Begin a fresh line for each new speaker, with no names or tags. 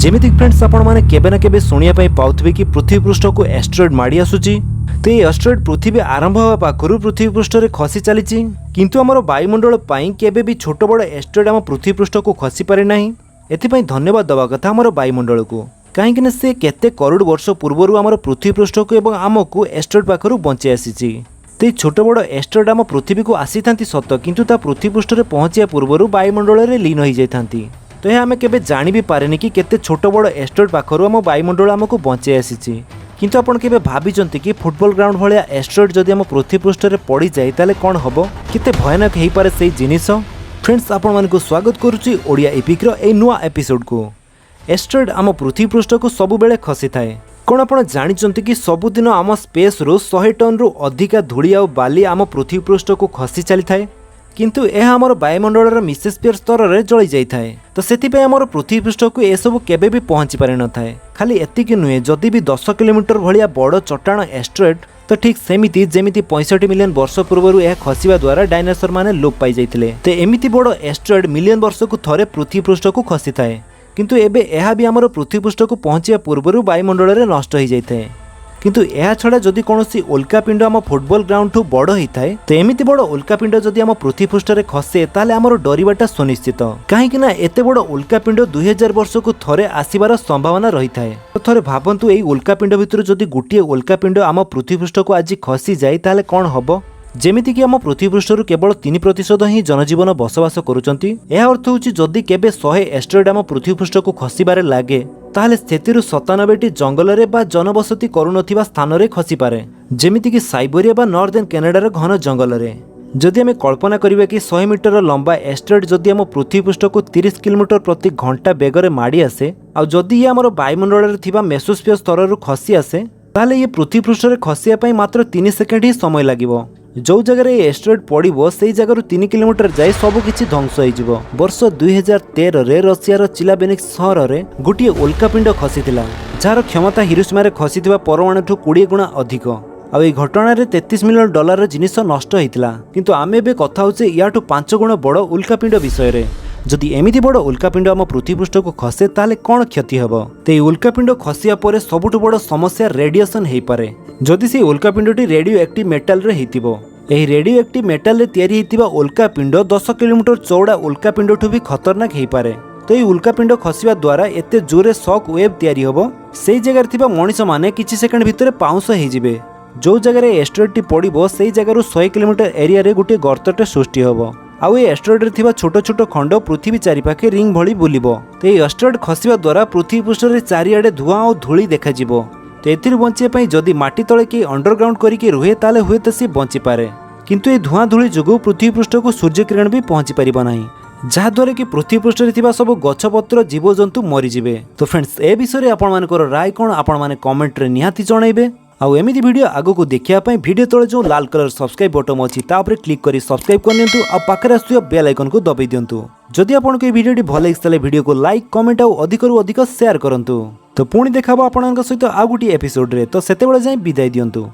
जेमिति friends आपण माने केबे ना केबे सुनिया पई पाउथबे कि पृथ्वी पृष्ठ को एस्टेरॉइड माडी आसुची। तो ये एस्टेरॉइड पृथ्वी आरंभ होवा पाखरु पृथ्वी पृष्ठ रे खसी चलीची, किंतु हमर वायुमंडल पई केबे भी छोट बड़ एस्टेरॉइड हम पृथ्वी पृष्ठ को खसी पारे नाही। एथि पई धन्यवाद दवा कथा हमर वायुमंडल को, काहेकि ना से केते करोड़ वर्ष पूर्वरु हमर पृथ्वी पृष्ठ को एवं आमको एस्टेरॉइड पाखरु बंचे आसीची। तो छोट बड़ एस्टेरॉइड हम पृथ्वी को आसी थांती सत, किंतु ता पृथ्वी पृष्ठ रे पहुंचिया पूर्वरु वायुमंडल रे लीन होई जाय थांती। तो यह आम केबे जानि भी पारेनी कि केते छोट बड़ एस्टेरॉइड पाखरु हम वायुमंडल आमको बंचे आसीची। किंतु आपण केबे भाबिचंती कि फुटबॉल ग्राउंड भलिया एस्टेरॉइड जदि हम पृथ्वी पृष्ठ रे पड़ी जाय ताले कोन हबो, केते भयानक हेई पारे सेही जिनिस। फ्रेंड्स आपण मानको स्वागत करूची ओडिया एपिक रो ए नुआ एपिसोड को। एस्टेरॉइड आम पृथ्वी पृष्ठ को सबु बेले खसी थाए। कोन आपण जानिचंती कि सबुदिन आम स्पेस रो 100 टन रु अधिका धूली आ बाली आम पृथ्वी पृष्ठ को खसी चली थाए, किंतु यह आमर वायुमंडल मिसेस्फियर स्तर में जली जाए। तो से आमर पृथ्वी पृष्ठ को यह सब केबे भी पहुंची पारि न थाए। खाली एतिकी नुहे, जदि भी 10 किलोमीटर भलिया बड़ चट्टाण एस्टेरॉइड, तो ठीक सेमिति जेमिति 65 मिलियन वर्ष पूर्व यह खसिबा द्वारा डायनासोर माने लोप पाई जाइथिले। तो एमिति बड़ एस्टेरॉइड मिलियन वर्ष को थरे पृथ्वी पृष्ठ को खसी थाए, किंतु एबे यह भी आमर पृथ्वी पृष्ठ को पहुंचिया पूर्व वायुमंडल में नष्ट हो जाए। किंतु यह छड़ा जदि कौनसी उल्कापिंड आम फुटबॉल ग्राउंड ठू बड़ होता है, तो एमिति बड़ उल्कापिंड जदि आम पृथ्वी पृष्ठ रे खसे ताले आमर डरिबाटा सुनिश्चित, काहेकि ना एते बड़ उल्कापिंड 2000 वर्ष को थरे आसीबार संभावना रही थाए। तो थरे भाबंतु एई उल्कापिंड भितर जदि गोटिए उल्कापिंड आम पृथ्वी पृष्ठ को आज खसी जाए ताले कोन हबो। जेमिति कि आम पृथ्वी पृष्ठ केवल 3% ही जनजीवन बसवास करुचंती। यह अर्थ होची जदि केबे 100 एस्टेरॉइड आम पृथ्वी पृष्ठ को खसिबारे लागे, ताहले सेतिरु 97टी जंगल रे बा जनबसती करुनथिबा स्थान रे खसी पारे, जेमिति कि साइबेरिया बा नॉर्दर्न कनाडार घन जंगल रे। जदि आम कल्पना करिबा कि 100 मीटर लंबा एस्टेरॉइड जदि आम पृथ्वी पृष्ठ को 30 किलोमीटर प्रति घंटा बेगर माड़ी आसे, आ जदि ये आमर वायुमंडल रे थिबा मेसोस्फियर स्तर रु खसी आसे, ताहले ये पृथ्वी पृष्ठ रे खसिया पई मात्र 3 सेकेंड ही समय लागिबो। जो जगह एस्टेरॉइड पड़ो से जगह 3 किलोमीटर जाए सबकिछि ध्वंस हो। वर्ष 2013 रे रशियार चिलाबेनिक सहर रे गोटे उल्कापिंड खसीथिला, जार क्षमता हिरोशिमा खसीथिबा परमाणु ठू 20 गुणा अधिक। आ एई घटना रे $33 मिलियन जिनिस नष्ट होइतिला। किंतु आमे बे कथा होचे याठू 5 गुण बड़ उल्कापिंड विषय रे। जदि एमिति बड़ उल्कापिंड आम पृथ्वी पृष्ठ को खसे ताले कौन क्षति हबो। ते उल्कापिंड खसिया परे सबुठु बड़ समस्या रेडिएशन हेई पारे। जदि से उल्कापिंडटी रेडियो एक्टिव मेटाल रे हेतिबो, एही रेडियो एक्टिव मेटाल रे तयारी हेतिबा उल्कापिंड 10 किलोमीटर चौड़ा उल्कापिंड ठू भी खतरनाक हेई पारे। तो ये उल्कापिंड खसिबा द्वारा एते जोरे शॉक वेव तयारी हबो, सेई जगह थिबा मनिष माने किछि सेकेंड भितर पाउंस हेई जिवे। जो जगह एस्टेरॉइड पड़ो सेई जगह 100 किलोमीटर एरिया रे गोटे गर्तटे सृष्टि हबो। आउ ये एस्टेरॉइड रे थिबा छोट छोट खंड पृथ्वी चारिपाखे रिंग भली बुलिबो। तो ये एस्टेरॉइड खसिबा द्वारा पृथ्वी पृष्ठ रे चारिआडे धुआं और धूली देखा जिवो। तो एथिरु बंचिया पई जदि माटी तळे के अंडरग्राउंड करिके रुहे ताले हुए तो सी बंची पारे, किंतु ये धुआं धूली जोगु पृथ्वी पृष्ठ को सूर्य किरण भी पहुंची पारिबो नाही, जहाद्वारा कि पृथ्वी पृष्ठ रे थिबा सब गछपत्र जीवजंतु मरी जिवे। तो फ्रेंड्स ए विषय आपण मानकर राय कोन आपण माने कमेंट रे निहाती जणाइबे। आउ एमिति वीडियो आगो को देखिया पई वीडियो तळे जो लाल कलर सब्सक्राइब बटन अछि ता ऊपर क्लिक करी सब्सक्राइब करनियंतु आ पाखरे आसुया बेल आइकन को दबाई दियंतु। जदि आपण को वीडियोटी भल लागिसले वीडियो को लाइक कमेंट आ अधिकरु अधिक शेयर करंतु। तो पुणी देखाबो आपनक सहित आ गुटी एपिसोड रे। तो सेते बेले जाय विदाय दियंतु।